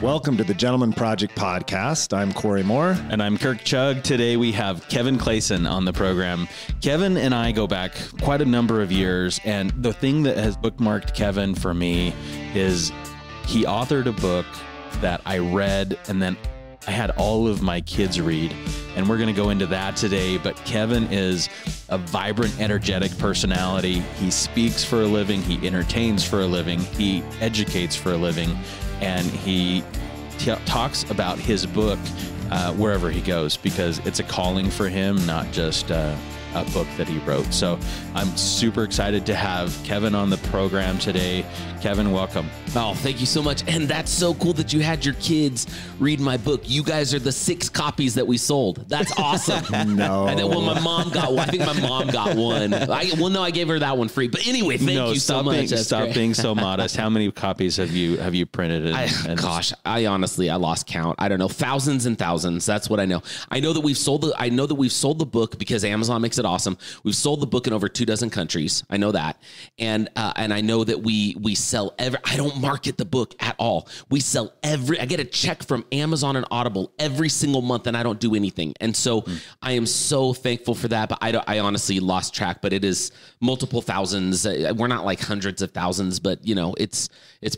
Welcome to the Gentleman Project Podcast. I'm Cory Moore. And I'm Kirk Chugg. Today we have Kevin Clayson on the program. Kevin and I go back quite a number of years, and the thing that has bookmarked Kevin for me is he authored a book that I read, and then I had all of my kids read, and we're going to go into that today. But Kevin is a vibrant, energetic personality. He speaks for a living. He entertains for a living. He educates for a living. And he talks about his book wherever he goes, because it's a calling for him, not just a book that he wrote. So I'm super excited to have Kevin on the program today. Kevin, welcome. Oh, thank you so much. And that's so cool that you had your kids read my book. You guys are the 6 copies that we sold. That's awesome. No. And then, well, my mom got one. I think my mom got one. I gave her that one free. But anyway, thank you so much. Stop being so modest. How many copies have you printed? I honestly lost count. I don't know, thousands and thousands. That's what I know. I know that we've sold the book because Amazon makes it awesome. We've sold the book in over 24 countries. I know that. And I know that we sell I don't market the book at all. We sell I get a check from Amazon and Audible every single month, and I don't do anything. And so I am so thankful for that. But I honestly lost track, but it is multiple thousands. We're not like hundreds of thousands, but it's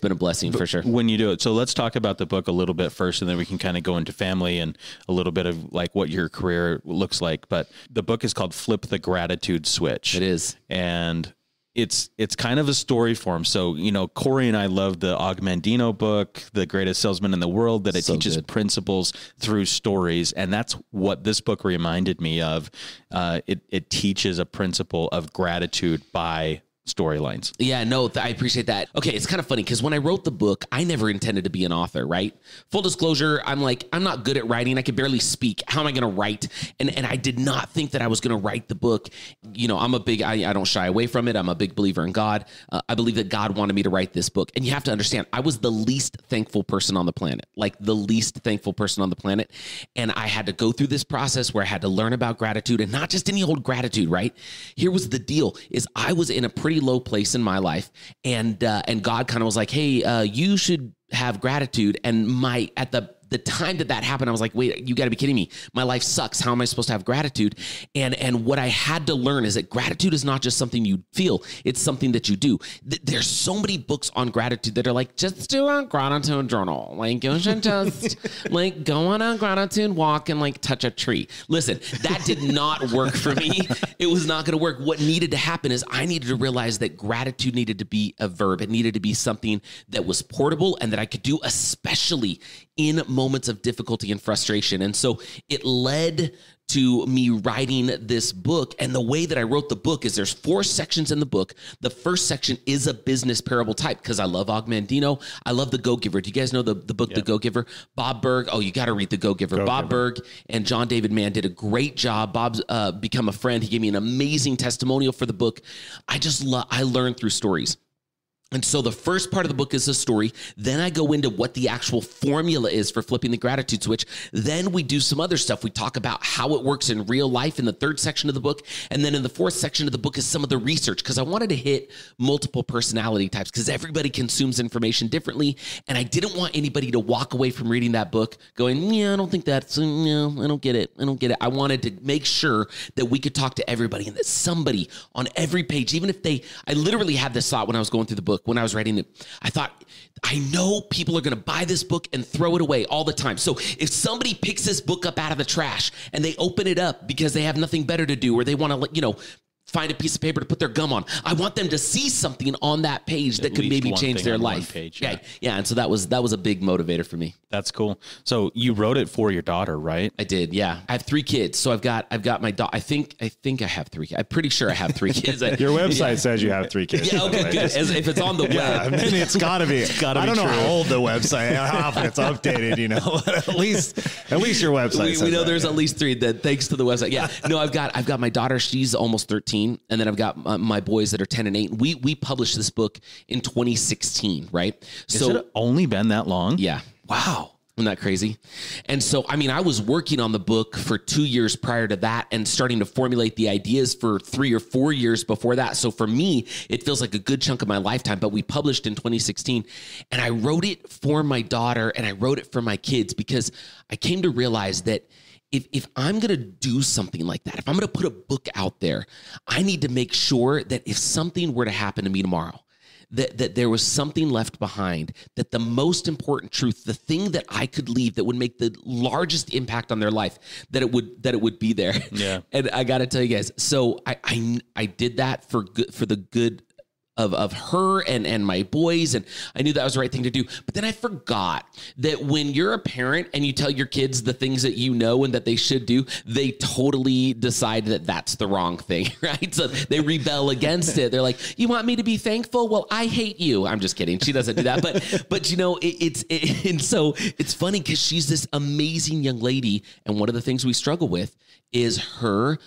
been a blessing for sure. When you do it. So let's talk about the book a little bit first, and then we can kind of go into family and a little bit of like what your career looks like. But the book is called Flip the Gratitude Switch. It is. And it's kind of a story form. So, Cory and I love the Augmendino book, The Greatest Salesman in the World, that it teaches principles through stories. And that's what this book reminded me of. It teaches a principle of gratitude by storylines. Yeah, no, I appreciate that. Okay, it's kind of funny because when I wrote the book, I never intended to be an author, right? Full disclosure, I'm not good at writing. I can barely speak. How am I going to write? And I did not think that I was going to write the book. I don't shy away from it. I'm a big believer in God. I believe that God wanted me to write this book. And you have to understand, I was the least thankful person on the planet, like the least thankful person on the planet. And I had to go through this process where I had to learn about gratitude, and not just any old gratitude, right? Here was the deal, is I was in a pretty low place in my life, and God kind of was like, hey, you should have gratitude. And at the time that happened, I was like, wait, you got to be kidding me. My life sucks. How am I supposed to have gratitude? And what I had to learn is that gratitude is not just something you feel. It's something that you do. There's so many books on gratitude that are like, just do a gratitude journal. Like, you should just go on a gratitude walk and touch a tree. Listen, that did not work for me. It was not going to work. What needed to happen is I needed to realize that gratitude needed to be a verb. It needed to be something that was portable and that I could do, especially in moments of difficulty and frustration. And so it led to me writing this book. And the way that I wrote the book is there's 4 sections in the book. The first section is a business parable type because I love Augmendino. I love The Go-Giver. Do you guys know the book, The Go-Giver? Bob Berg. Oh, you got to read The Go-Giver. Bob Berg and John David Mann did a great job. Bob's become a friend. He gave me an amazing testimonial for the book. I learned through stories. And so the first part of the book is a story. Then I go into what the actual formula is for flipping the gratitude switch. Then we do some other stuff. We talk about how it works in real life in the 3rd section of the book. And then in the 4th section of the book is some of the research, because I wanted to hit multiple personality types because everybody consumes information differently. And I didn't want anybody to walk away from reading that book going, yeah, I don't think that's, no, I don't get it. I wanted to make sure that we could talk to everybody and that somebody on every page, even if I literally had this thought when I was going through the book. When I was writing it, I thought, I know people are going to buy this book and throw it away all the time. So if somebody picks this book up out of the trash and they open it up because they have nothing better to do, or they want to, find a piece of paper to put their gum on, I want them to see something on that page that could maybe change their life. Page, yeah. And so that was a big motivator for me. That's cool. So you wrote it for your daughter, right? I did. Yeah. I have 3 kids. So I've got my daughter. I think I have 3 kids. I'm pretty sure I have 3 kids. Your website says you have 3 kids. Yeah. Okay. Good. If it's on the web, I mean, it's gotta be. I don't know how old the website, how often it's updated. But at least your website. We know there's at least 3. That thanks to the website. Yeah. No, I've got my daughter. She's almost 13, and then I've got my boys that are 10 and 8. We published this book in 2016, right? Has it only been that long? Yeah. Wow. Isn't that crazy? And so, I mean, I was working on the book for 2 years prior to that and starting to formulate the ideas for 3 or 4 years before that. So for me, it feels like a good chunk of my lifetime, but we published in 2016 and I wrote it for my daughter and I wrote it for my kids because I came to realize that if I'm going to do something like that, if I'm going to put a book out there, I need to make sure that if something were to happen to me tomorrow, that there was something left behind, that the most important truth, the thing that I could leave that would make the largest impact on their life, that it would be there. Yeah. And I got to tell you guys, so I did that for the good of her and my boys. And I knew that was the right thing to do. But then I forgot that when you're a parent and you tell your kids the things that you know and that they should do, they totally decide that that's the wrong thing, right? So they rebel against it. They're like, you want me to be thankful? Well, I hate you. I'm just kidding. She doesn't do that. But you know, and so it's funny because she's this amazing young lady. And one of the things we struggle with is her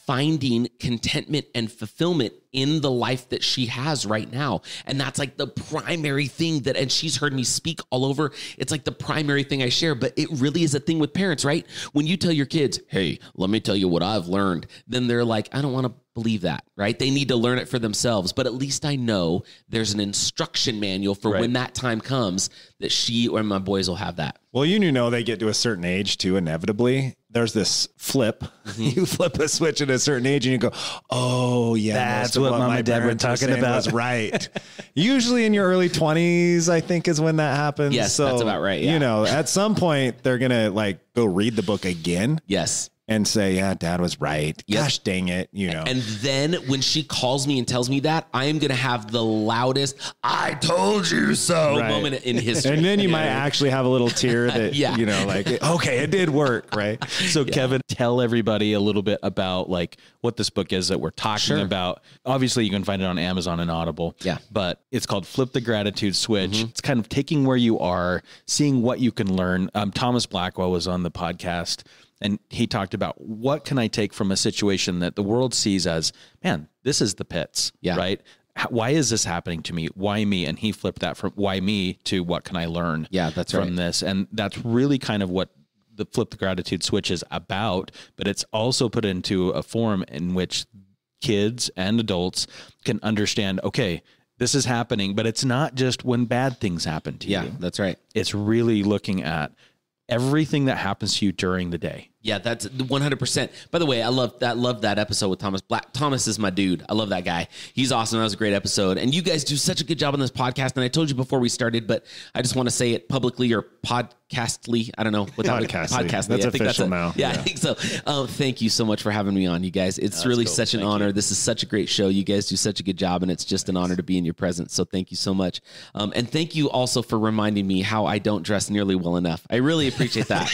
finding contentment and fulfillment in the life that she has right now. And that's like the primary thing and she's heard me speak all over. It's like the primary thing I share, but it really is a thing with parents, right? When you tell your kids, hey, let me tell you what I've learned, then they're like, I don't want to believe that, right? They need to learn it for themselves. But at least I know there's an instruction manual for when that time comes that she or my boys will have that. Well, you know, they get to a certain age too, inevitably. There's this flip. Mm-hmm. You flip a switch at a certain age and you go, oh, yeah, that's what Mom and Dad were talking about. Was right. Usually in your early 20s, I think is when that happens. Yes, so, that's about right. Yeah. You know, at some point, they're going to like go read the book again. Yes. And say, yeah, Dad was right. Yep. Gosh dang it, you know. And then when she calls me and tells me that, I am going to have the loudest, I told you so moment in history. And then you might actually have a little tear that, you know, like, okay, it did work, right? So Kevin, tell everybody a little bit about like what this book is that we're talking about. Obviously, you can find it on Amazon and Audible. Yeah. But it's called Flip the Gratitude Switch. Mm-hmm. It's kind of taking where you are, seeing what you can learn. Thomas Blackwell was on the podcast. And he talked about what can I take from a situation that the world sees as, man, this is the pits, right? Why is this happening to me? Why me? And he flipped that from why me to what can I learn from this? And that's really kind of what the Flip the Gratitude Switch is about, but it's also put into a form in which kids and adults can understand, okay, this is happening, but it's not just when bad things happen to you. Yeah, that's right. It's really looking at everything that happens to you during the day. Yeah, that's 100%. By the way, I love that episode with Thomas Black. Thomas is my dude. I love that guy. He's awesome. That was a great episode. And you guys do such a good job on this podcast. And I told you before we started, but I just want to say it publicly or podcastly. I don't know. Podcastly. That's official now. Yeah, I think so. Thank you so much for having me on, you guys. It's really cool. Such an honor. This is such a great show. You guys do such a good job, and it's just an honor to be in your presence. So thank you so much. And thank you also for reminding me how I don't dress nearly well enough. I really appreciate that.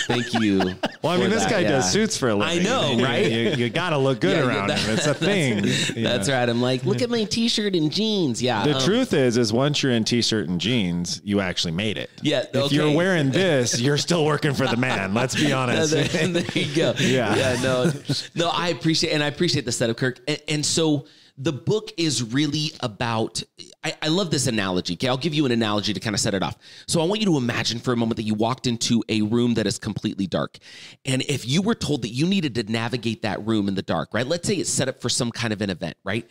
Thank you. Well, I mean, this guy does suits for a living. I know, right? You got to look good around him. It's a thing. That's right. I'm like, look at my t-shirt and jeans. Yeah. The truth is once you're in t-shirt and jeans, you actually made it. Yeah. If you're wearing this, you're still working for the man. Let's be honest. There you go. Yeah. No, I appreciate the setup, Kirk. And so the book is really about, I love this analogy. Okay, I'll give you an analogy to kind of set it off. So I want you to imagine for a moment that you walked into a room that is completely dark. And if you were told that you needed to navigate that room in the dark, right? Let's say it's set up for some kind of an event, right?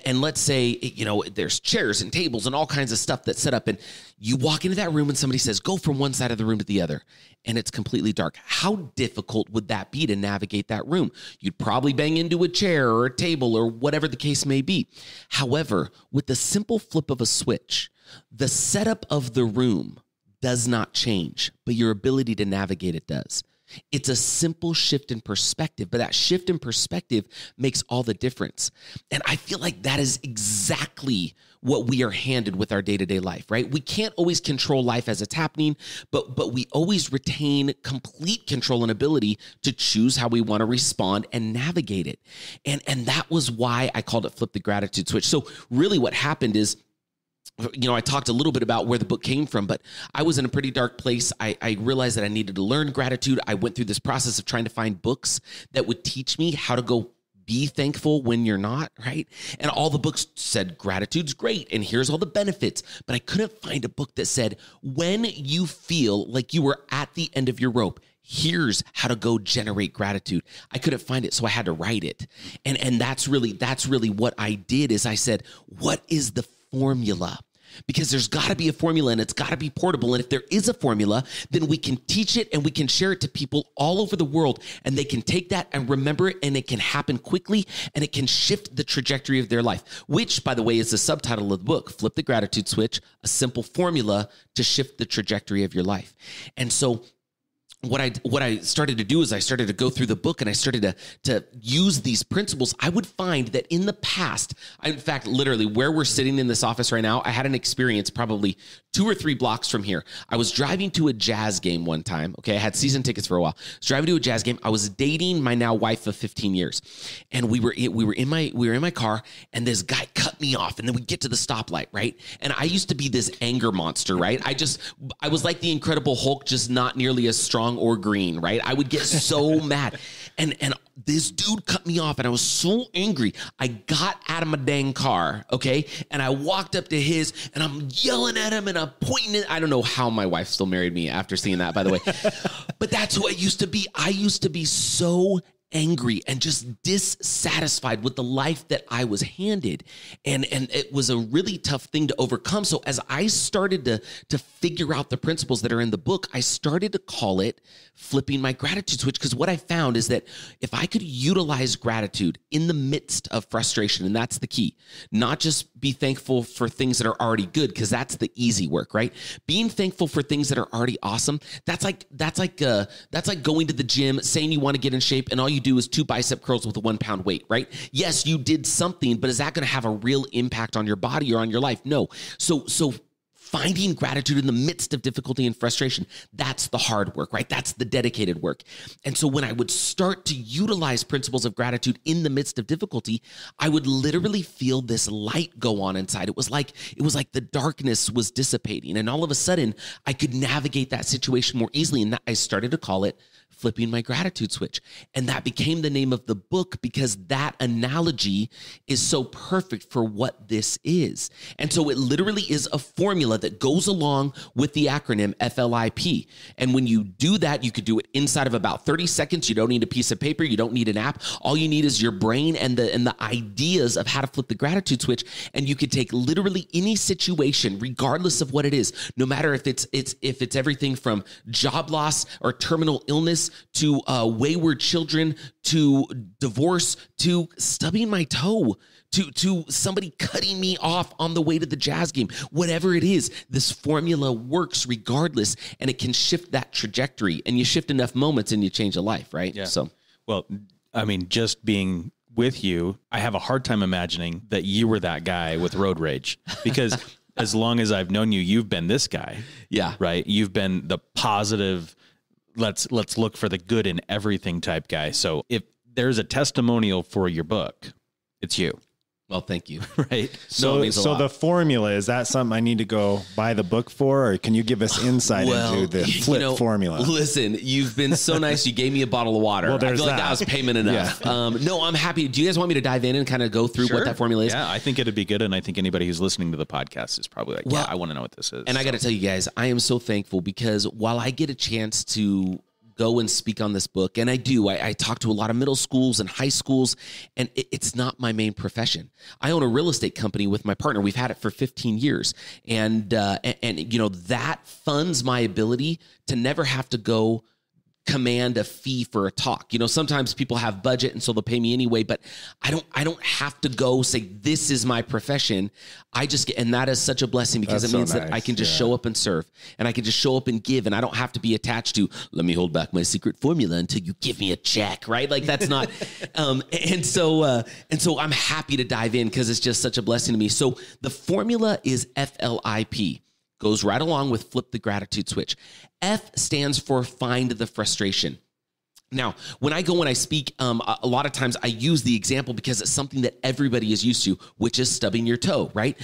And let's say, you know, there's chairs and tables and all kinds of stuff that's set up. And you walk into that room and somebody says, go from one side of the room to the other. And it's completely dark. How difficult would that be to navigate that room? You'd probably bang into a chair or a table or whatever the case may be. However, with the simple flip of a switch, the setup of the room does not change, but your ability to navigate it does. It's a simple shift in perspective, but that shift in perspective makes all the difference. And I feel like that is exactly what we are handed with our day-to-day life, right? We can't always control life as it's happening, but we always retain complete control and ability to choose how we want to respond and navigate it. And that was why I called it Flip the Gratitude Switch. So really what happened is, you know, I talked a little bit about where the book came from, but I was in a pretty dark place. I realized that I needed to learn gratitude. I went through this process of trying to find books that would teach me how to go be thankful when you're not, right? And all the books said gratitude's great and here's all the benefits. But I couldn't find a book that said when you feel like you were at the end of your rope, here's how to go generate gratitude. I couldn't find it, so I had to write it. And that's really what I did is I said, what is the formula? Because there's got to be a formula and it's got to be portable. And if there is a formula, then we can teach it and we can share it to people all over the world. And they can take that and remember it, and it can happen quickly and it can shift the trajectory of their life, which, by the way, is the subtitle of the book, Flip the Gratitude Switch, a simple formula to shift the trajectory of your life. And so what I started to do is I started to go through the book and I started to use these principles. I would find that in the past, in fact, literally where we're sitting in this office right now, I had an experience probably 2 or 3 blocks from here. I was driving to a jazz game one time. Okay. I had season tickets for a while. I was driving to a jazz game. I was dating my now wife of 15 years. And we were in my car, and this guy cut me off, and then we get to the stoplight, right? And I used to be this anger monster, right? I was like the Incredible Hulk, just not nearly as strong or green, right? I would get so mad. And this dude cut me off, and I was so angry. I got out of my dang car, okay? And I walked up to his, and I'm yelling at him, and I'm pointing it. I don't know how my wife still married me after seeing that, by the way. But that's who I used to be. I used to be so angry and just dissatisfied with the life that I was handed. And it was a really tough thing to overcome. So as I started to figure out the principles that are in the book, I started to call it flipping my gratitude switch. Because what I found is that if I could utilize gratitude in the midst of frustration, and that's the key, not just be thankful for things that are already good, because that's the easy work, right? Being thankful for things that are already awesome. That's like going to the gym, saying you want to get in shape, and all you do is 2 bicep curls with a 1 pound weight, right? Yes, you did something, but is that going to have a real impact on your body or on your life? No. So finding gratitude in the midst of difficulty and frustration, that's the hard work, right? That's the dedicated work. And so when I would start to utilize principles of gratitude in the midst of difficulty, I would literally feel this light go on inside. It was like the darkness was dissipating, and all of a sudden I could navigate that situation more easily. And I started to call it flipping my gratitude switch. And that became the name of the book, because that analogy is so perfect for what this is. And so it literally is a formula that goes along with the acronym FLIP. And when you do that, you could do it inside of about 30 seconds. You don't need a piece of paper. You don't need an app. All you need is your brain and the ideas of how to flip the gratitude switch. And you could take literally any situation, regardless of what it is, no matter if it's everything from job loss or terminal illness to wayward children, to divorce, to stubbing my toe, to somebody cutting me off on the way to the jazz game. Whatever it is, this formula works regardless, and it can shift that trajectory. And you shift enough moments and you change a life, right? Yeah. So, well, I mean, just being with you, I have a hard time imagining that you were that guy with road rage, because as long as I've known you, you've been this guy. Yeah. Right. You've been the positive, let's look for the good in everything type guy. So if there's a testimonial for your book, it's you. Well, thank you. Right. So the formula, is that something I need to go buy the book for, or can you give us insight into the flip formula? Listen, you've been so nice. You gave me a bottle of water. Well, I feel like that was payment enough. Yeah. No, I'm happy. Do you guys want me to dive in and kind of go through what that formula is? Yeah, I think it'd be good. And I think anybody who's listening to the podcast is probably like, I want to know what this is. And I got to tell you guys, I am so thankful, because while I get a chance to go and speak on this book, and I do. I talk to a lot of middle schools and high schools, and it's not my main profession. I own a real estate company with my partner. We've had it for 15 years, and you know, that funds my ability to never have to go command a fee for a talk. You know, sometimes people have budget and so they'll pay me anyway, but I don't have to go say, this is my profession. I just get, and that is such a blessing, because it means that I can just show up and serve, and I can just show up and give, and I don't have to be attached to, let me hold back my secret formula until you give me a check, right? Like that's not, and so I'm happy to dive in, because it's just such a blessing to me. So the formula is FLIP. Goes right along with flip the gratitude switch. F stands for find the frustration. Now, when I speak, a lot of times I use the example because it's something that everybody is used to, which is stubbing your toe, right?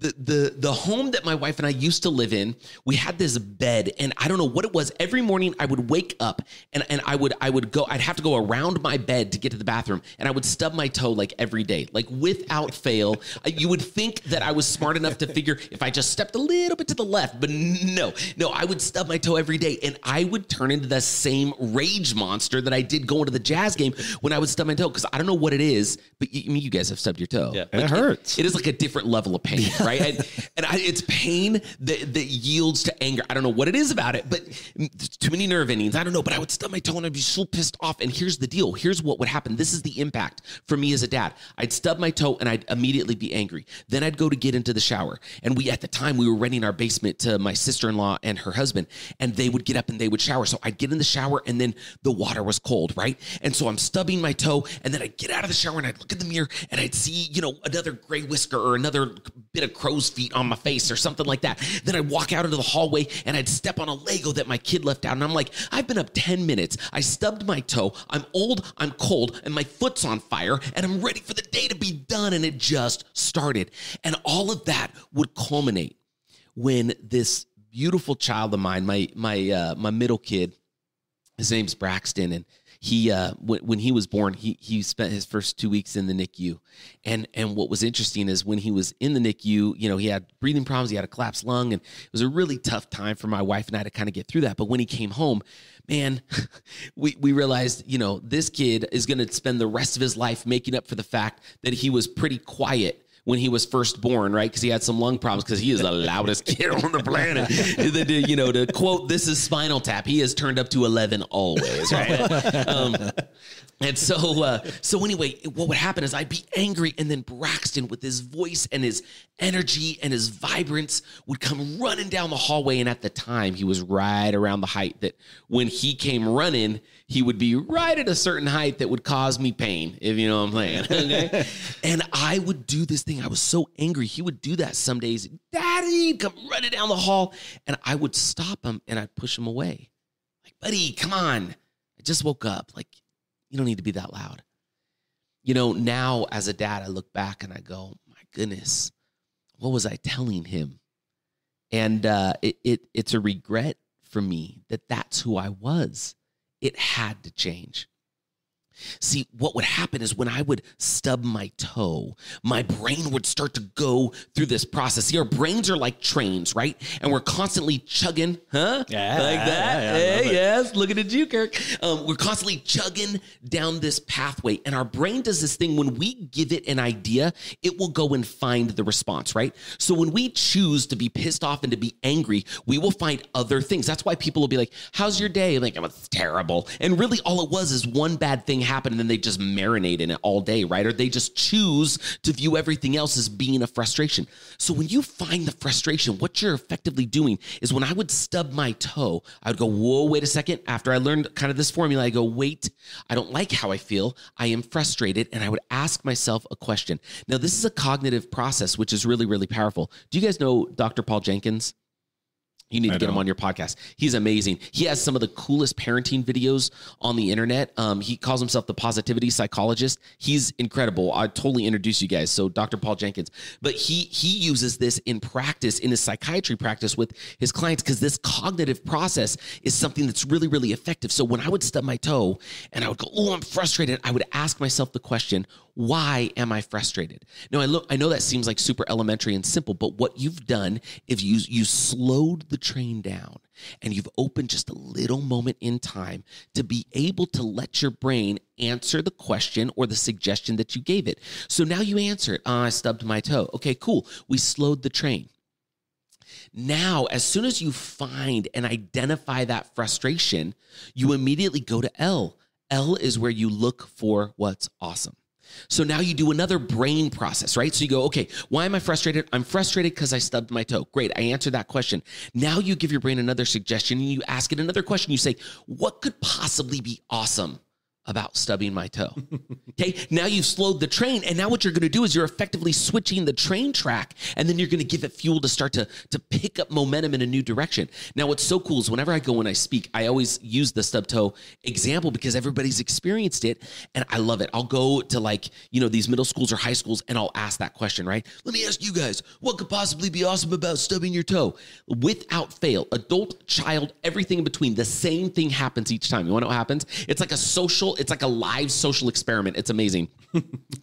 the home that my wife and I used to live in, we had this bed, and I don't know what it was. Every morning I would wake up and I'd have to go around my bed to get to the bathroom, and I would stub my toe like every day, like without fail. You would think that I was smart enough to figure if I just stepped a little bit to the left, but no, I would stub my toe every day, and I would turn into the same rage monster that I did going to the Jazz game when I would stub my toe, because I don't know what it is, but you guys have stubbed your toe. Yeah. It hurts. It is like a different level of pain, right? It's pain that yields to anger. I don't know what it is about it, but too many nerve endings. I don't know, but I would stub my toe and I'd be so pissed off. And here's the deal. Here's what would happen. This is the impact for me as a dad. I'd stub my toe and I'd immediately be angry. Then I'd go to get into the shower. And at the time, we were renting our basement to my sister-in-law and her husband, and they would get up and they would shower. So I'd get in the shower, and then the water was cold, right? And so I'm stubbing my toe, and then I'd get out of the shower and I'd look in the mirror and I'd see, another gray whisker or another bit of crow's feet on my face or something like that. Then I'd walk out into the hallway and I'd step on a Lego that my kid left out. And I'm like, I've been up 10 minutes. I stubbed my toe. I'm old, I'm cold, and my foot's on fire, and I'm ready for the day to be done. And it just started. And all of that would culminate when this beautiful child of mine, my middle kid, his name's Braxton, and he when he was born, he spent his first 2 weeks in the NICU, and what was interesting is when he was in the NICU, he had breathing problems, he had a collapsed lung, and it was a really tough time for my wife and I to kind of get through that. But when he came home, man, we realized, this kid is going to spend the rest of his life making up for the fact that he was pretty quiet when he was first born, right? Because he had some lung problems, because he is the loudest kid on the planet. To quote, this is Spinal Tap, he has turned up to 11 always, right? And so anyway, what would happen is I'd be angry, and then Braxton, with his voice and his energy and his vibrance, would come running down the hallway. And at the time, he was right around the height that when he came running, he would be right at a certain height that would cause me pain, if you know what I'm saying. Okay? And I would do this thing. I was so angry. He would do that some days. Daddy, come running down the hall. And I would stop him and I'd push him away. Like, buddy, come on. I just woke up. Like, you don't need to be that loud. Now as a dad, I look back and I go, my goodness, what was I telling him? And it's a regret for me that that's who I was. It had to change. See, what would happen is when I would stub my toe, my brain would start to go through this process. See, our brains are like trains, right? And we're constantly chugging, huh? Yeah, like that. Yeah, hey, yes, looking at you, Kirk. We're constantly chugging down this pathway. And our brain does this thing. When we give it an idea, it will go and find the response, right? So when we choose to be pissed off and to be angry, we will find other things. That's why people will be like, how's your day? Like, oh, it's terrible. And really all it was is one bad thing happened, and then they just marinate in it all day, right? Or they just choose to view everything else as being a frustration. So when you find the frustration, what you're effectively doing is, when I would stub my toe, I would go, whoa, wait a second. After I learned kind of this formula, I go, wait, I don't like how I feel. I am frustrated. And I would ask myself a question. Now, this is a cognitive process, which is really, really powerful. Do you guys know Dr. Paul Jenkins? You need to get him on your podcast. He's amazing. He has some of the coolest parenting videos on the internet. He calls himself the positivity psychologist. He's incredible. I totally introduce you guys. So Dr. Paul Jenkins, but he uses this in practice, in his psychiatry practice with his clients, because this cognitive process is something that's really, really effective. So when I would stub my toe and I would go, oh, I'm frustrated, I would ask myself the question, why am I frustrated? Now, I know that seems like super elementary and simple, but what you've done is you slowed the train down, and you've opened just a little moment in time to be able to let your brain answer the question or the suggestion that you gave it. So now you answer it. I stubbed my toe. Okay, cool. We slowed the train. Now, as soon as you find and identify that frustration, you immediately go to L. L is where you look for what's awesome. So now you do another brain process, right? So you go, okay, why am I frustrated? I'm frustrated because I stubbed my toe. Great, I answered that question. Now you give your brain another suggestion, and you ask it another question. You say, what could possibly be awesome about stubbing my toe? Okay, now you've slowed the train, and now what you're going to do is you're effectively switching the train track, and then you're going to give it fuel to start to pick up momentum in a new direction. Now, what's so cool is whenever I go and I speak, I always use the stub toe example because everybody's experienced it, and I love it. I'll go to like, these middle schools or high schools, and I'll ask that question, right? Let me ask you guys, what could possibly be awesome about stubbing your toe? Without fail, adult, child, everything in between, the same thing happens each time. You want to know what happens? It's like a live social experiment. It's amazing.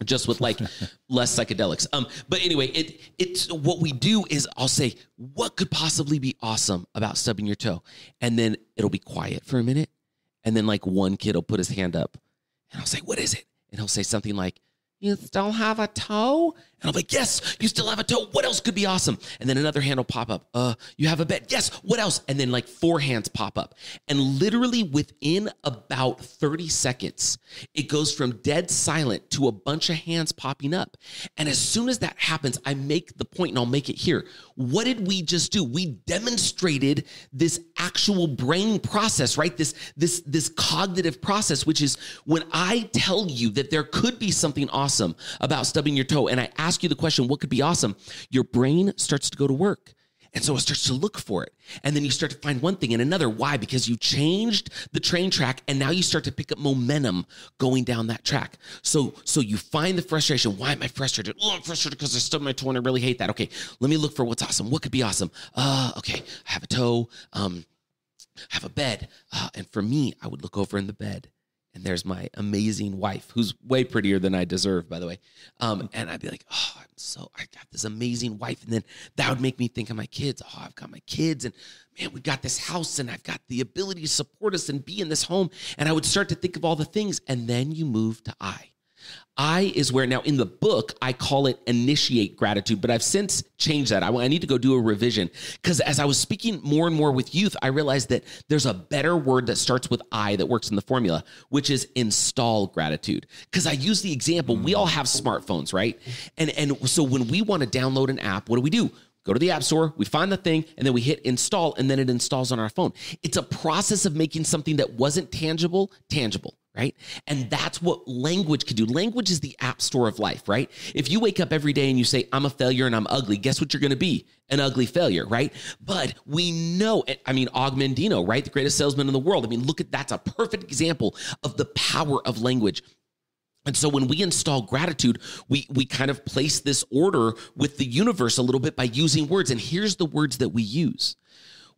Just with like less psychedelics. But anyway, it's what we do is I'll say, what could possibly be awesome about stubbing your toe? And then it'll be quiet for a minute. And then like one kid will put his hand up and I'll say, what is it? And he'll say something like, you still have a toe? And I'll be like, yes, you still have a toe. What else could be awesome? And then another hand will pop up. You have a bed. Yes, what else? And then like 4 hands pop up. And literally within about 30 seconds, it goes from dead silent to a bunch of hands popping up. And as soon as that happens, I make the point, and I'll make it here. What did we just do? We demonstrated this actual brain process, right? This cognitive process, which is when I tell you that there could be something awesome about stubbing your toe, and I ask you the question, what could be awesome? Your brain starts to go to work. And so it starts to look for it. And then you start to find one thing and another. Why? Because you changed the train track, and now you start to pick up momentum going down that track. So you find the frustration. Why am I frustrated? Oh, I'm frustrated because I stubbed my toe and I really hate that. Okay, let me look for what's awesome. What could be awesome? Okay, I have a toe, have a bed. And for me, I would look over in the bed, and there's my amazing wife, who's way prettier than I deserve, by the way. And I'd be like, I got this amazing wife. And then that would make me think of my kids. Oh, I've got my kids, and man, we've got this house, and I've got the ability to support us and be in this home. And I would start to think of all the things. And then you move to I. I is where, now in the book, I call it initiate gratitude, but I've since changed that. I need to go do a revision, because as I was speaking more and more with youth, I realized that there's a better word that starts with I that works in the formula, which is install gratitude. Because I use the example, we all have smartphones, right? And so when we want to download an app, what do? Go to the App Store, we find the thing, and then we hit install, and then it installs on our phone. It's a process of making something that wasn't tangible, right? And that's what language can do. Language is the App Store of life, right? If you wake up every day and you say, I'm a failure and I'm ugly, guess what you're going to be? An ugly failure, right? But we know, Og Mandino, right? The greatest salesman in the world. That's a perfect example of the power of language. And so when we install gratitude, we kind of place this order with the universe a little bit by using words. And here's the words that we use.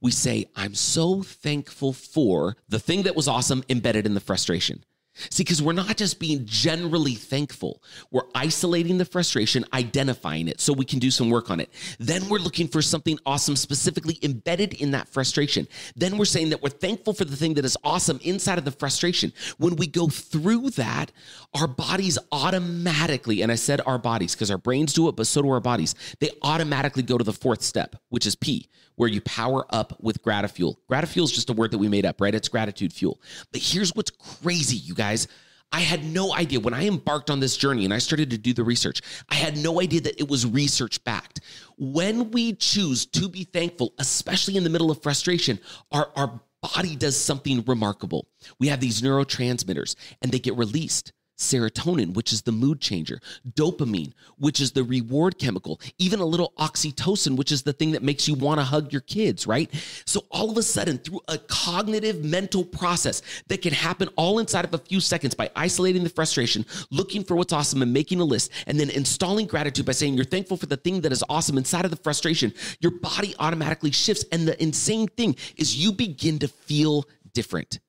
We say, I'm so thankful for the thing that was awesome embedded in the frustration. See, because we're not just being generally thankful. We're isolating the frustration, identifying it so we can do some work on it. Then we're looking for something awesome specifically embedded in that frustration. Then we're saying that we're thankful for the thing that is awesome inside of the frustration. When we go through that, our bodies automatically, and I said our bodies because our brains do it, but so do our bodies. They automatically go to the 4th step, which is P, where you power up with gratitude. Gratitude is just a word that we made up, right? It's gratitude fuel. But here's what's crazy, you guys. I had no idea when I embarked on this journey and I started to do the research, I had no idea that it was research backed. When we choose to be thankful, especially in the middle of frustration, our body does something remarkable. We have these neurotransmitters and they get released. Serotonin, which is the mood changer, dopamine, which is the reward chemical, even a little oxytocin, which is the thing that makes you want to hug your kids, right? So all of a sudden, through a cognitive mental process that can happen all inside of a few seconds by isolating the frustration, looking for what's awesome and making a list, and then installing gratitude by saying you're thankful for the thing that is awesome inside of the frustration, your body automatically shifts. And the insane thing is you begin to feel different.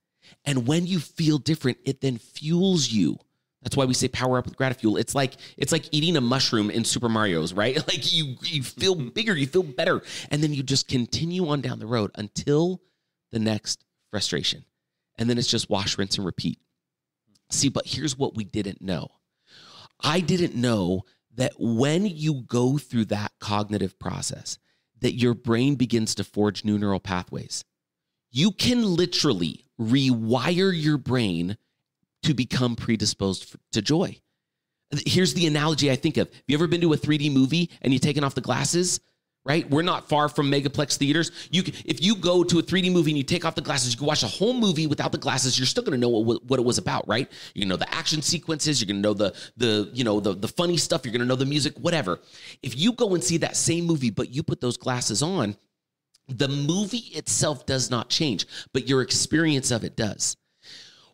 And when you feel different, it then fuels you. That's why we say power up with gratitude. It's like eating a mushroom in Super Mario's, right? Like you feel bigger, you feel better. And then you just continue on down the road until the next frustration. And then it's just wash, rinse, and repeat. See, but here's what we didn't know. I didn't know that when you go through that cognitive process, that your brain begins to forge new neural pathways. You can literally rewire your brain to become predisposed to joy. Here's the analogy I think of. Have you ever been to a 3D movie and you've taken off the glasses, right? We're not far from megaplex theaters. If you go to a 3D movie and you take off the glasses, you can watch a whole movie without the glasses. You're still going to know what it was about, right? You're going to know the action sequences. You're going to know the funny stuff. You're going to know the music, whatever. If you go and see that same movie, but you put those glasses on, the movie itself does not change, but your experience of it does.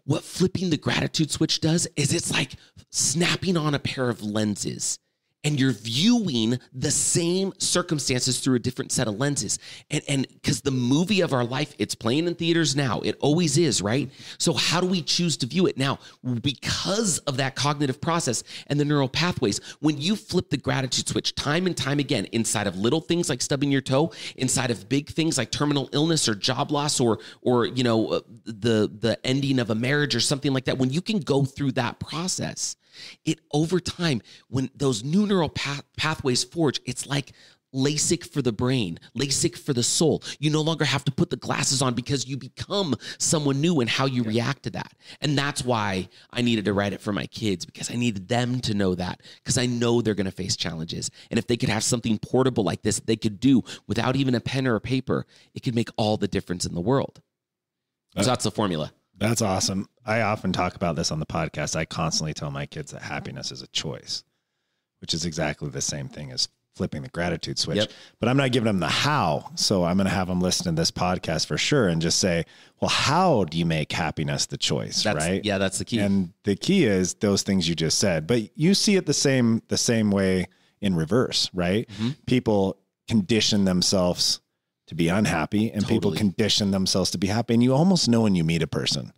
What flipping the gratitude switch does is it's like snapping on a pair of lenses. And you're viewing the same circumstances through a different set of lenses. And because the movie of our life, it's playing in theaters now. It always is, right? So how do we choose to view it? Now, because of that cognitive process and the neural pathways, when you flip the gratitude switch time and time again, inside of little things like stubbing your toe, inside of big things like terminal illness or job loss or the ending of a marriage or something like that, when you can go through that process, it over time, when those new neural pathways forge, it's like LASIK for the brain, LASIK for the soul. You no longer have to put the glasses on because you become someone new in how you react to that. And that's why I needed to write it for my kids, because I needed them to know that, because I know they're going to face challenges. And if they could have something portable like this that they could do without even a pen or a paper, it could make all the difference in the world. So that's the formula. That's awesome. I often talk about this on the podcast. I constantly tell my kids that happiness is a choice, which is exactly the same thing as flipping the gratitude switch. Yep. But I'm not giving them the how. So I'm going to have them listen to this podcast for sure and just say, well, how do you make happiness the choice? Right? Yeah, that's the key. And the key is those things you just said, but you see it the same way in reverse, right? Mm-hmm. People condition themselves to be unhappy, and people condition themselves to be happy. And you almost know when you meet a person,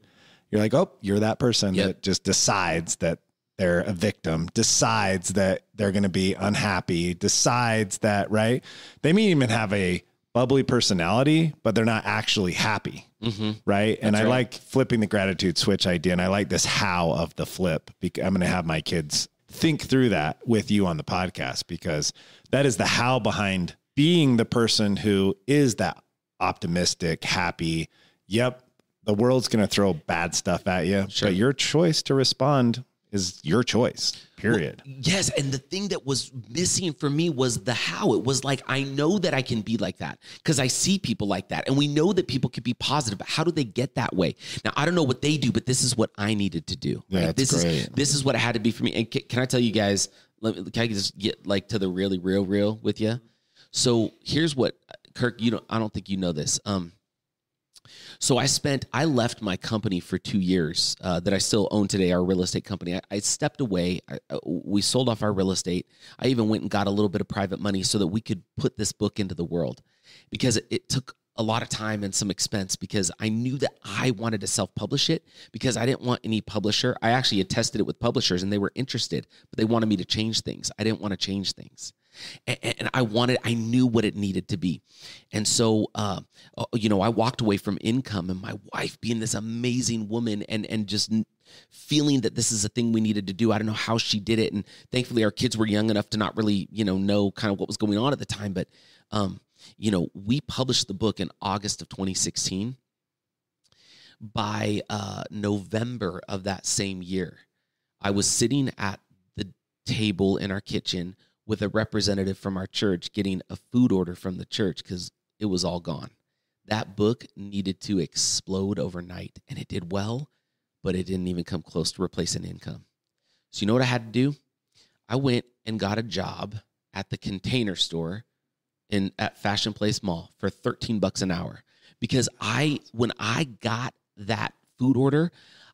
you're like, oh, you're that person that just decides that they're a victim, decides that they're going to be unhappy, decides that, right? They may even have a bubbly personality, but they're not actually happy. Mm-hmm. Right. And I like flipping the gratitude switch idea. And I like this how of the flip. I'm going to have my kids think through that with you on the podcast, because that is the how behind being the person who is that optimistic, happy. Yep, the world's going to throw bad stuff at you, but your choice to respond is your choice, period. Well, yes. And the thing that was missing for me was the how. It was like, I know that I can be like that because I see people like that. And we know that people can be positive, but how do they get that way? Now, I don't know what they do, but this is what I needed to do. Yeah, right? This is what it had to be for me. And can I tell you guys, can I just get like to the really real with you? So here's what, Kirk, I don't think you know this. So I left my company for 2 years that I still own today, our real estate company. I stepped away. We sold off our real estate. I even went and got a little bit of private money so that we could put this book into the world, because it took a lot of time and some expense, because I knew that I wanted to self-publish it, because I didn't want any publisher. I actually had tested it with publishers and they were interested, but they wanted me to change things. I didn't want to change things. And I knew what it needed to be. And so, I walked away from income, and my wife being this amazing woman and just feeling that this is a thing we needed to do. I don't know how she did it. And thankfully our kids were young enough to not really, know kind of what was going on at the time. But, we published the book in August of 2016. By November of that same year, I was sitting at the table in our kitchen with a representative from our church getting a food order from the church because it was all gone. That book needed to explode overnight, and it did well, but it didn't even come close to replacing income. So you know what I had to do? I went and got a job at the Container Store at Fashion Place Mall for $13 an hour, because when I got that food order,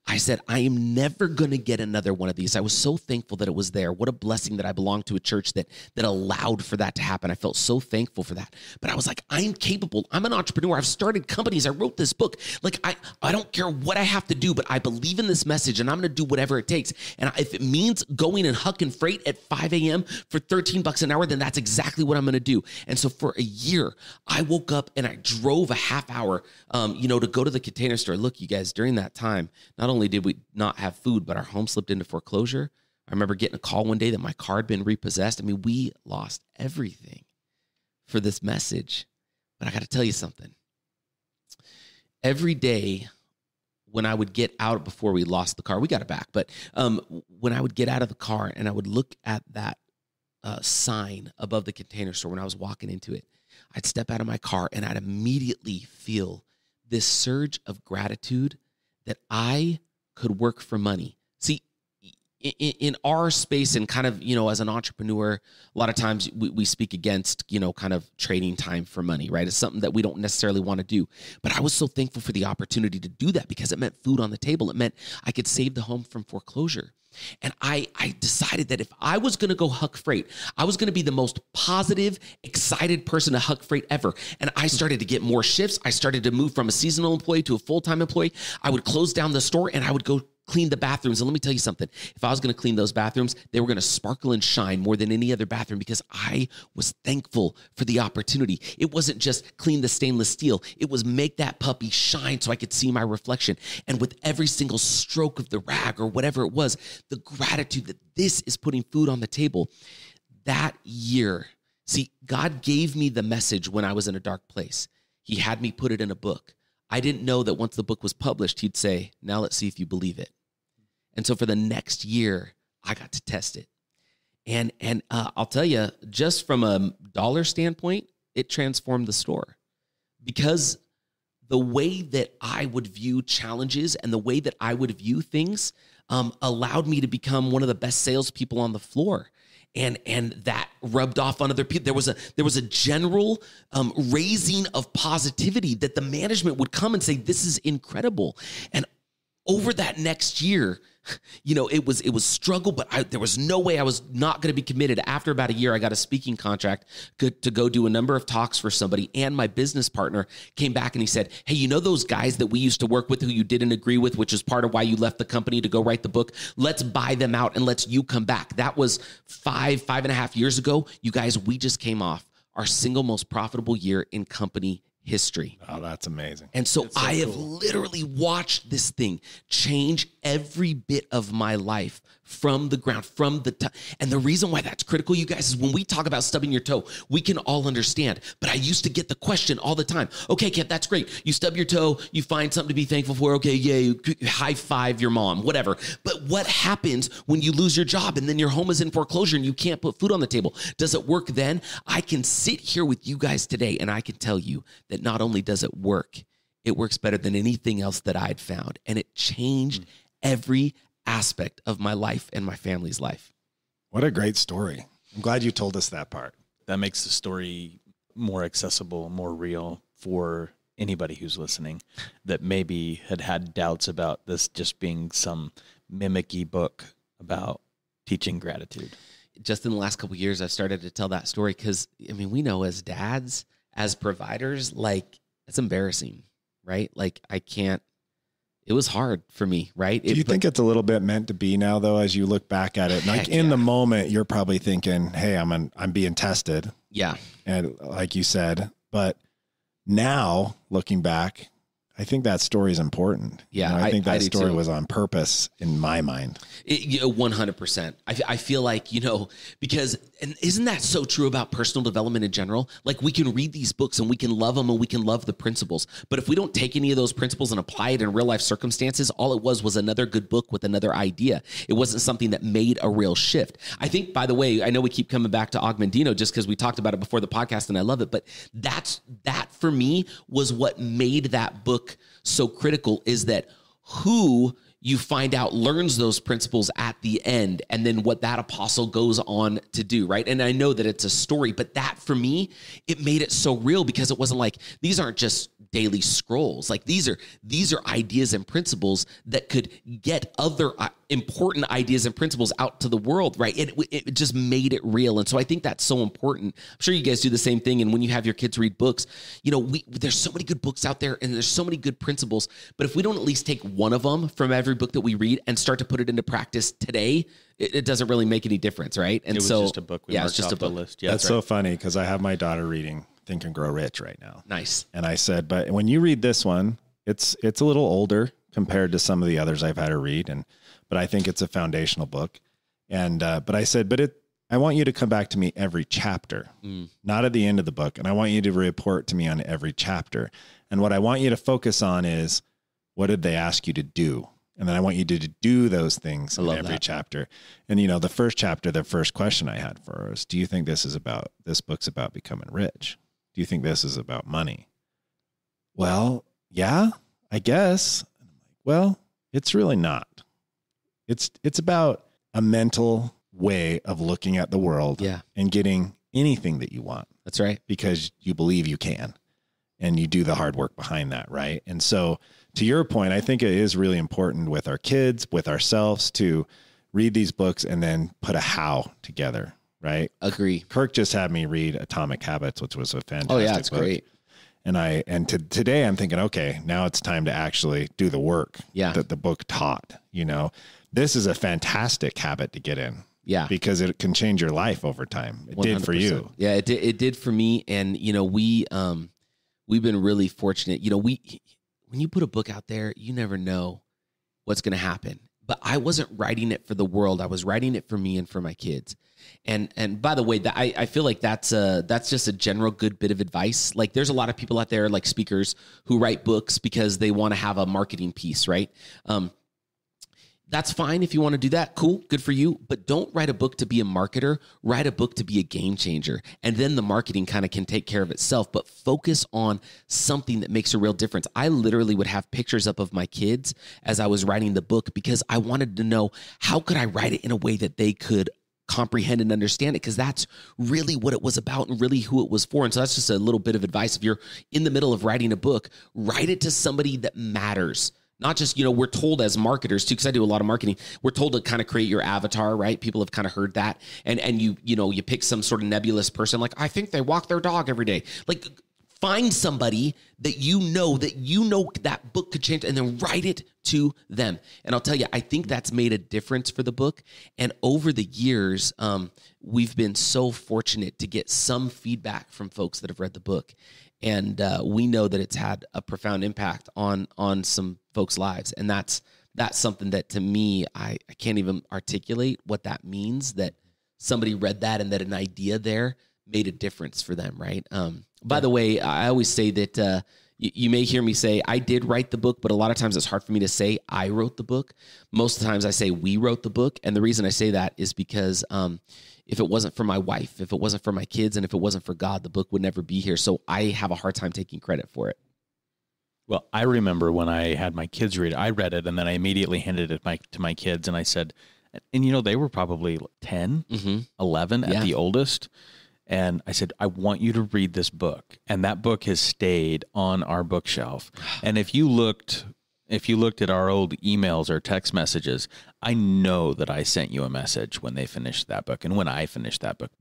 I said, I am never going to get another one of these. I was so thankful that it was there. What a blessing that I belonged to a church that allowed for that to happen. I felt so thankful for that. But I was like, I'm capable. I'm an entrepreneur. I've started companies. I wrote this book. Like, I don't care what I have to do, but I believe in this message, and I'm going to do whatever it takes. And if it means going and hucking freight at 5 a.m. for $13 an hour, then that's exactly what I'm going to do. And so for a year, I woke up and I drove a half hour, to go to the Container Store. Look, you guys, during that time, not only did we not have food, but our home slipped into foreclosure. I remember getting a call one day that my car had been repossessed. I mean, we lost everything for this message. But I got to tell you something. Every day when I would get out, before we lost the car, we got it back, but when I would get out of the car and I would look at that sign above the Container Store, when I was walking into it, I'd step out of my car and I'd immediately feel this surge of gratitude that I could work for money. See, in our space and kind of, as an entrepreneur, a lot of times we speak against, kind of trading time for money, right? It's something that we don't necessarily want to do. But I was so thankful for the opportunity to do that because it meant food on the table. It meant I could save the home from foreclosure. And I decided that if I was going to go Huck Freight, I was going to be the most positive, excited person to Huck Freight ever. And I started to get more shifts. I started to move from a seasonal employee to a full-time employee. I would close down the store and I would go clean the bathrooms. And let me tell you something. If I was going to clean those bathrooms, they were going to sparkle and shine more than any other bathroom because I was thankful for the opportunity. It wasn't just clean the stainless steel. It was make that puppy shine so I could see my reflection. And with every single stroke of the rag or whatever it was, the gratitude that this is putting food on the table. That year, see, God gave me the message when I was in a dark place. He had me put it in a book. I didn't know that once the book was published, he'd say, now let's see if you believe it. And so for the next year, I got to test it. And I'll tell you, just from a dollar standpoint, it transformed the store. Because the way that I would view challenges and the way that I would view things allowed me to become one of the best salespeople on the floor. And that rubbed off on other people. There was a general raising of positivity that the management would come and say, this is incredible. And over that next year, it was struggle, but there was no way I was not going to be committed. After about a year, I got a speaking contract to go do a number of talks for somebody. And my business partner came back and he said, hey, those guys that we used to work with who you didn't agree with, which is part of why you left the company to go write the book. Let's buy them out and let's you come back. That was 5.5 years ago. You guys, we just came off our single most profitable year in company history. Oh, that's amazing. And so I have literally watched this thing change every bit of my life from the ground, from the top. And the reason why that's critical, you guys, is when we talk about stubbing your toe, we can all understand. But I used to get the question all the time. Okay, Kev, that's great. You stub your toe, you find something to be thankful for. Okay, yeah, you high five your mom, whatever. But what happens when you lose your job and then your home is in foreclosure and you can't put food on the table? Does it work then? I can sit here with you guys today and I can tell you that not only does it work, it works better than anything else that I'd found. And it changed every aspect of my life and my family's life. What a great story. I'm glad you told us that part. That makes the story more accessible, more real for anybody who's listening that maybe had doubts about this just being some mimicky book about teaching gratitude. Just in the last couple of years, I've started to tell that story because, we know as dads, as providers, it's embarrassing, right? It was hard for me, right? Do you think it's a little bit meant to be now, though, as you look back at it? In the moment, you're probably thinking, hey, I'm being tested. Yeah. And like you said, but now looking back, I think that story is important. Yeah, I think that story was on purpose in my mind. 100%. I feel like, because, and isn't that so true about personal development in general? We can read these books and we can love them and we can love the principles. But if we don't take any of those principles and apply it in real life circumstances, all it was another good book with another idea. It wasn't something that made a real shift. I think, by the way, I know we keep coming back to Augmentino just because we talked about it before the podcast and I love it, but that for me was what made that book so critical, is that who you find out learns those principles at the end, and then what that apostle goes on to do, right? And I know that it's a story, but that for me, it made it so real because it wasn't like, these aren't just daily scrolls. These are ideas and principles that could get other important ideas and principles out to the world, right? It just made it real. And so I think that's so important. I'm sure you guys do the same thing. And when you have your kids read books, there's so many good books out there and there's so many good principles. But if we don't at least take one of them from every book that we read and start to put it into practice today, it doesn't really make any difference, right? And it was just a book. It's just a book. List. Yeah, that's so funny because I have my daughter reading Think and Grow Rich right now. Nice. And I said, but when you read this one, it's a little older compared to some of the others I've had her read, but I think it's a foundational book. And but I said, I want you to come back to me every chapter, not at the end of the book. And I want you to report to me on every chapter. And what I want you to focus on is, what did they ask you to do And then I want you to do those things in every that. chapter. And, you know, the first chapter, the first question I had for her was, do you think this book's about becoming rich? Do you think this is about money? Well, yeah, I guess. Well, it's really not. It's about a mental way of looking at the world and getting anything that you want. That's right. Because you believe you can, and you do the hard work behind that. Right. And so to your point, I think it is really important with our kids, with ourselves, to read these books and then put a how together. Right. Agree. Kirk just had me read Atomic Habits, which was a fantastic book. Oh yeah, it's great. And today I'm thinking, okay, now it's time to actually do the work that the book taught. You know, this is a fantastic habit to get in. Yeah. Because it can change your life over time. It 100%. Did for you. Yeah, it did for me. And, you know, we've been really fortunate. You know, when you put a book out there, you never know what's going to happen. But I wasn't writing it for the world. I was writing it for me and for my kids. And by the way, I feel like that's just a general good bit of advice. Like there's a lot of people out there, like speakers, who write books because they want to have a marketing piece, right? That's fine if you want to do that. Cool, good for you. But don't write a book to be a marketer. Write a book to be a game changer. And then the marketing kind of can take care of itself. But focus on something that makes a real difference. I literally would have pictures up of my kids as I was writing the book because I wanted to know, how could I write it in a way that they could comprehend and understand it? Because that's really what it was about and really who it was for. And so that's just a little bit of advice. If you're in the middle of writing a book, write it to somebody that matters. Not just, you know, we're told as marketers too, because I do a lot of marketing, we're told to kind of create your avatar, right? People have kind of heard that. And you pick some sort of nebulous person, like, I think they walk their dog every day. Like, find somebody that you know that book could change, and then write it to them. And I'll tell you, I think that's made a difference for the book. And over the years, we've been so fortunate to get some feedback from folks that have read the book. And we know that it's had a profound impact on some folks' lives. And that's something that, to me, I can't even articulate what that means, that somebody read that and that an idea there made a difference for them, right? By the way, I always say that you may hear me say, I did write the book, but a lot of times it's hard for me to say I wrote the book. Most of the times I say we wrote the book. And the reason I say that is because if it wasn't for my wife, if it wasn't for my kids, and if it wasn't for God, the book would never be here. So I have a hard time taking credit for it. Well, I remember when I had my kids read it, I read it, and then I immediately handed it to my kids, and I said, and you know, they were probably 10, 11 at the oldest. And I said, I want you to read this book. And that book has stayed on our bookshelf. And if you looked at our old emails or text messages, I know that I sent you a message when they finished that book and when I finished that book.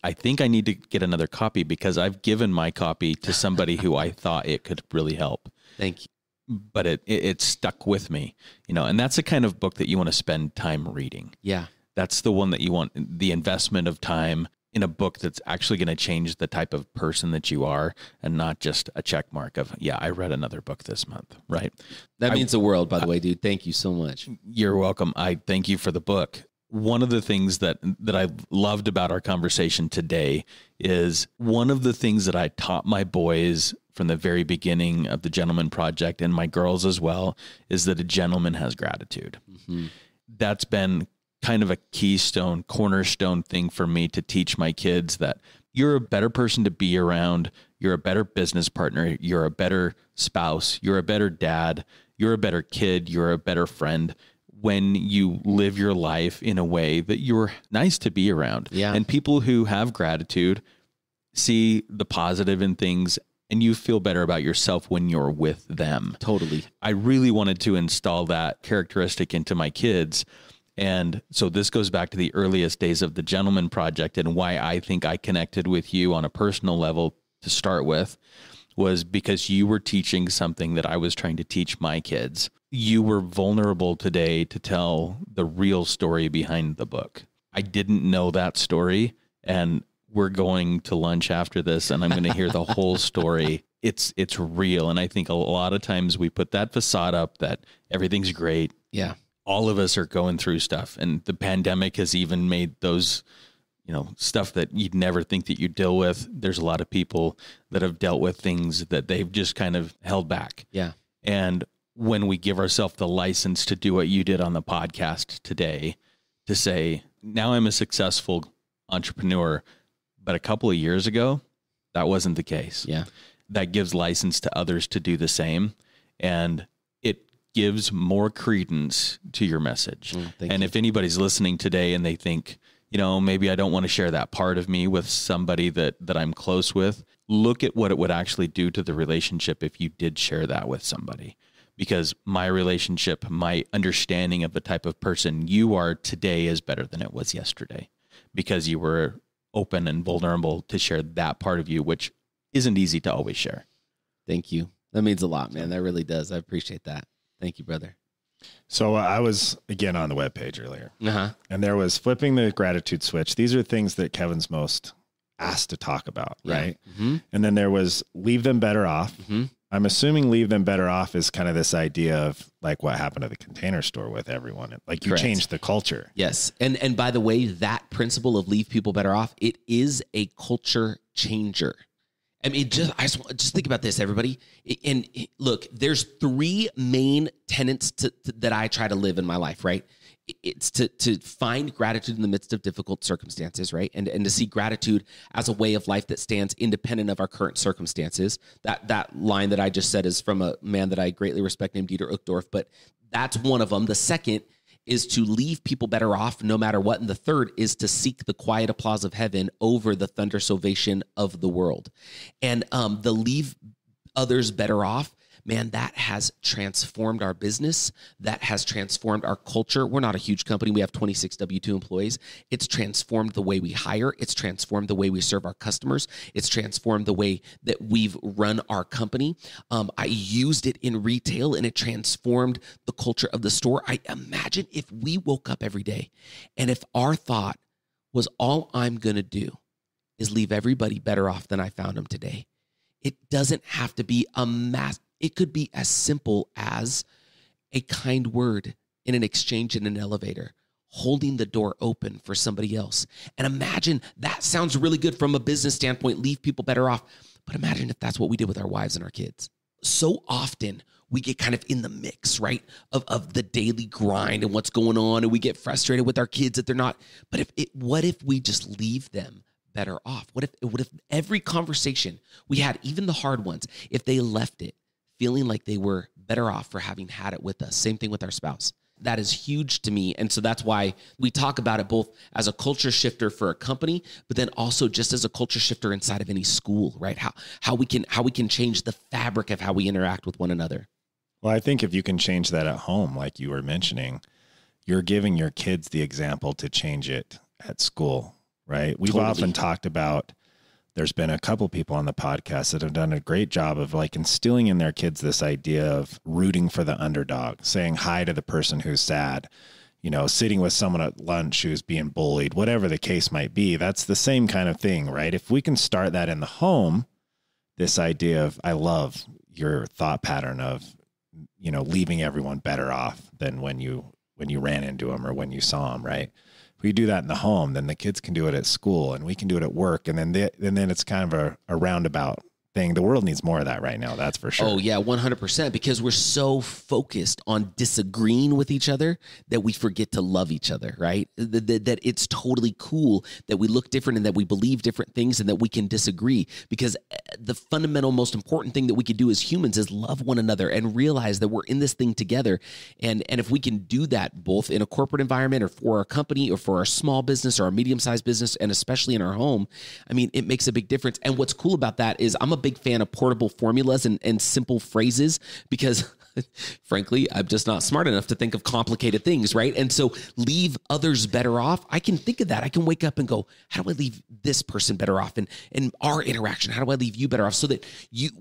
I think I need to get another copy because I've given my copy to somebody who I thought it could really help. Thank you. But it stuck with me, you know, and that's the kind of book that you want to spend time reading. Yeah. That's the one that you want, the investment of time in a book that's actually going to change the type of person that you are, and not just a check mark of, yeah, I read another book this month, right? That means the world, by the way, dude. Thank you so much. You're welcome. I thank you for the book. One of the things that I loved about our conversation today is one of the things that I taught my boys from the very beginning of the Gentleman Project, and my girls as well, is that a gentleman has gratitude. Mm-hmm. That's been kind of a cornerstone thing for me to teach my kids, that you're a better person to be around. You're a better business partner. You're a better spouse. You're a better dad. You're a better kid. You're a better friend when you live your life in a way that you're nice to be around. Yeah. And people who have gratitude see the positive in things, and you feel better about yourself when you're with them. Totally. I really wanted to install that characteristic into my kids. And so this goes back to the earliest days of the Gentleman Project, and why I think I connected with you on a personal level to start with was because you were teaching something that I was trying to teach my kids. You were vulnerable today to tell the real story behind the book. I didn't know that story, and we're going to lunch after this, and I'm going to hear the whole story. It's real, and I think a lot of times we put that facade up that everything's great. Yeah. All of us are going through stuff, and the pandemic has even made those, stuff that you'd never think that you'd deal with. There's a lot of people that have dealt with things that they've just kind of held back. Yeah. And when we give ourselves the license to do what you did on the podcast today, to say, now I'm a successful entrepreneur, but a couple of years ago, that wasn't the case. Yeah. That gives license to others to do the same. And it gives more credence to your message. And if anybody's listening today and they think, you know, maybe I don't want to share that part of me with somebody that I'm close with, look at what it would actually do to the relationship if you did share that with somebody. Because my relationship, my understanding of the type of person you are today is better than it was yesterday, because you were open and vulnerable to share that part of you, which isn't easy to always share. Thank you. That means a lot, man. That really does. I appreciate that. Thank you, brother. So I was, again, on the webpage earlier, and there was flipping the gratitude switch. These are things that Kevin's most asked to talk about, right? Mm-hmm. And then there was leave them better off. Mm-hmm. I'm assuming leave them better off is kind of this idea of like what happened to the Container Store with everyone. Like you Correct. changed the culture. Yes. And by the way, that principle of leave people better off, it is a culture changer. I mean, just think about this, everybody. And look, there's three main tenets that I try to live in my life, right? It's to find gratitude in the midst of difficult circumstances, right? And to see gratitude as a way of life that stands independent of our current circumstances. That line that I just said is from a man that I greatly respect named Dieter Uchtdorf, but that's one of them. The second is to leave people better off no matter what. And the third is to seek the quiet applause of heaven over the thunderous ovation of the world. And the leave others better off, man, that has transformed our business. That has transformed our culture. We're not a huge company. We have 26 W-2 employees. It's transformed the way we hire. It's transformed the way we serve our customers. It's transformed the way that we've run our company. I used it in retail, and it transformed the culture of the store. I imagine if we woke up every day and if our thought was, all I'm going to do is leave everybody better off than I found them today. It doesn't have to be a mass. It could be as simple as a kind word in an exchange in an elevator, holding the door open for somebody else. And imagine that sounds really good from a business standpoint, leave people better off. But imagine if that's what we did with our wives and our kids. So often we get kind of in the mix, right, of the daily grind and what's going on, and we get frustrated with our kids that they're not. But what if we just leave them better off? What if every conversation we had, even the hard ones, if they left it feeling like they were better off for having had it with us? Same thing with our spouse. That is huge to me. And so that's why we talk about it both as a culture shifter for a company, but then also just as a culture shifter inside of any school, right? How we can change the fabric of how we interact with one another. Well, I think if you can change that at home, like you were mentioning, you're giving your kids the example to change it at school, right? We've often talked about, there's been a couple people on the podcast that have done a great job of like instilling in their kids this idea of rooting for the underdog, saying hi to the person who's sad, you know, sitting with someone at lunch who's being bullied, whatever the case might be. That's the same kind of thing, right? If we can start that in the home, this idea of, I love your thought pattern of, you know, leaving everyone better off than when you ran into them or when you saw them, right? We do that in the home, then the kids can do it at school, and we can do it at work, and then it's kind of a roundabout thing. The world needs more of that right now. That's for sure. Oh yeah, 100%. Because we're so focused on disagreeing with each other that we forget to love each other, right? That it's totally cool that we look different and that we believe different things and that we can disagree. Because the fundamental, most important thing that we can do as humans is love one another and realize that we're in this thing together. And if we can do that both in a corporate environment or for our company or for our small business or our medium-sized business, and especially in our home, I mean, it makes a big difference. And what's cool about that is I'm a big fan of portable formulas and simple phrases, because frankly, I'm just not smart enough to think of complicated things, right? And so leave others better off. I can think of that. I can wake up and go, how do I leave this person better off? And in our interaction, how do I leave you better off? So that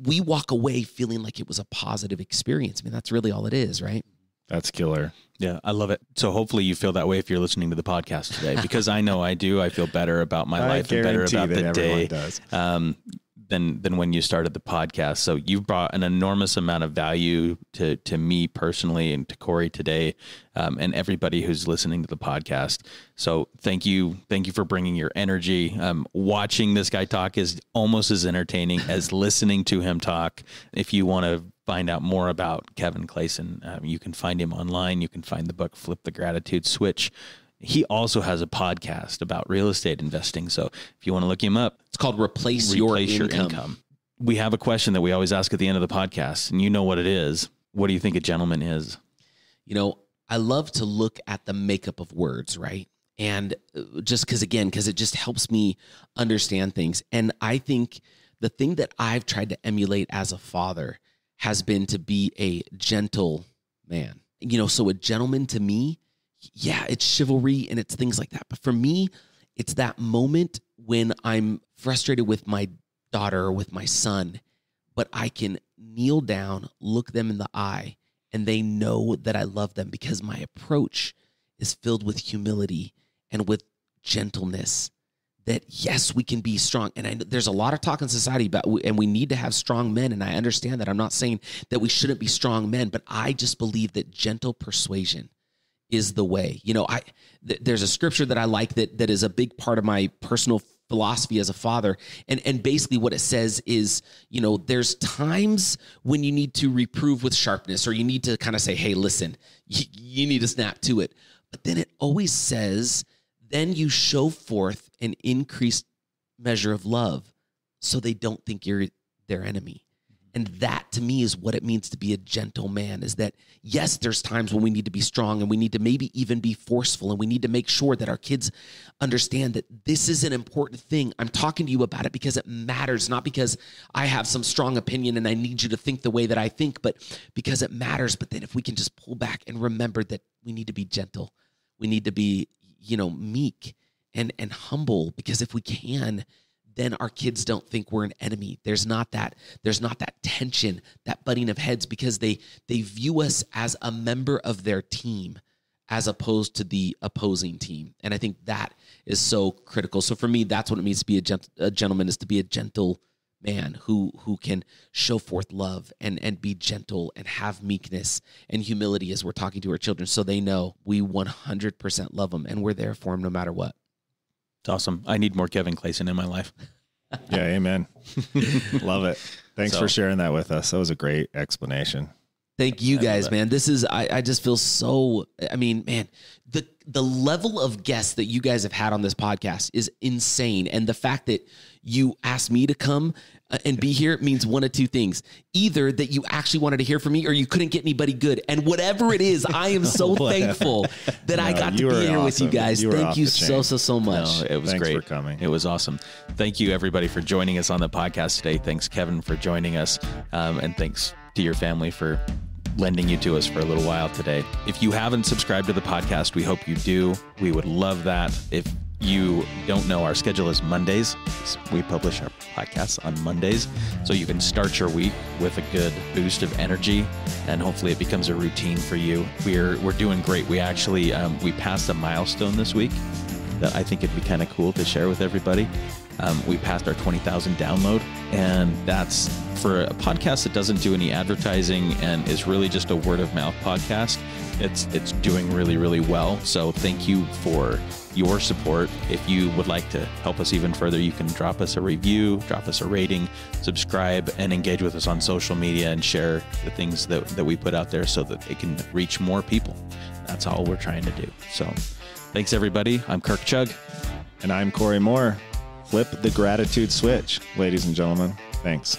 we walk away feeling like it was a positive experience. I mean, that's really all it is, right? That's killer. Yeah, I love it. So hopefully you feel that way if you're listening to the podcast today, because I know I do. I feel better about my life and better about the day. Does. than when you started the podcast. So you've brought an enormous amount of value to me personally and to Cory today, and everybody who's listening to the podcast. So thank you for bringing your energy. Watching this guy talk is almost as entertaining as listening to him talk. If you want to find out more about Kevin Clayson, you can find him online. You can find the book Flip the Gratitude Switch. He also has a podcast about real estate investing. So if you want to look him up, it's called Replace Your Income. We have a question that we always ask at the end of the podcast, and you know what it is. What do you think a gentleman is? You know, I love to look at the makeup of words, right? And just because it just helps me understand things. And I think the thing that I've tried to emulate as a father has been to be a gentle man. You know, so a gentleman to me, yeah, it's chivalry and it's things like that. But for me, it's that moment when I'm frustrated with my daughter or with my son, but I can kneel down, look them in the eye, and they know that I love them because my approach is filled with humility and with gentleness. That yes, we can be strong. And there's a lot of talk in society about, and we need to have strong men. And I understand that. I'm not saying that we shouldn't be strong men, but I just believe that gentle persuasion is the way. You know, there's a scripture that I like that is a big part of my personal philosophy as a father. And basically what it says is, you know, there's times when you need to reprove with sharpness, or you need to kind of say, hey, listen, you need to snap to it. But then it always says, then you show forth an increased measure of love so they don't think you're their enemy. And that to me is what it means to be a gentle man, is that, yes, there's times when we need to be strong and we need to maybe even be forceful, and we need to make sure that our kids understand that this is an important thing. I'm talking to you about it because it matters, not because I have some strong opinion and I need you to think the way that I think, but because it matters. But then if we can just pull back and remember that we need to be gentle, we need to be, you know, meek and humble, because if we can, then our kids don't think we're an enemy. There's not that tension, that butting of heads, because they view us as a member of their team as opposed to the opposing team. And I think that is so critical. So for me, that's what it means to be a gentleman, is to be a gentle man who can show forth love and be gentle and have meekness and humility as we're talking to our children, so they know we 100% love them and we're there for them no matter what. It's awesome. I need more Kevin Clayson in my life. Yeah, amen. Love it. Thanks for sharing that with us. That was a great explanation. Thank you guys, man. This is, I just feel so, I mean, man, the level of guests that you guys have had on this podcast is insane. And the fact that you asked me to come and be here means one of two things. Either that you actually wanted to hear from me, or you couldn't get anybody good. And whatever it is, I am so thankful that I got to be here with you guys. Thank you so much. No, it was Thanks great. for coming. It was awesome. Thank you, everybody, for joining us on the podcast today. Thanks, Kevin, for joining us. And thanks to your family for lending you to us for a little while today. If you haven't subscribed to the podcast, we hope you do. We would love that. If you don't know, our schedule is Mondays. We publish our podcasts on Mondays, so you can start your week with a good boost of energy, and hopefully it becomes a routine for you. We're doing great. We actually we passed a milestone this week that I think it'd be kind of cool to share with everybody. We passed our 20,000 download, and that's for a podcast that doesn't do any advertising and is really just a word of mouth podcast. It's doing really, really well. So thank you for your support. If you would like to help us even further, you can drop us a review, drop us a rating, subscribe, and engage with us on social media and share the things that we put out there so that it can reach more people. That's all we're trying to do. So thanks, everybody. I'm Kirk Chugg. And I'm Cory Moore. Flip the gratitude switch, ladies and gentlemen. Thanks.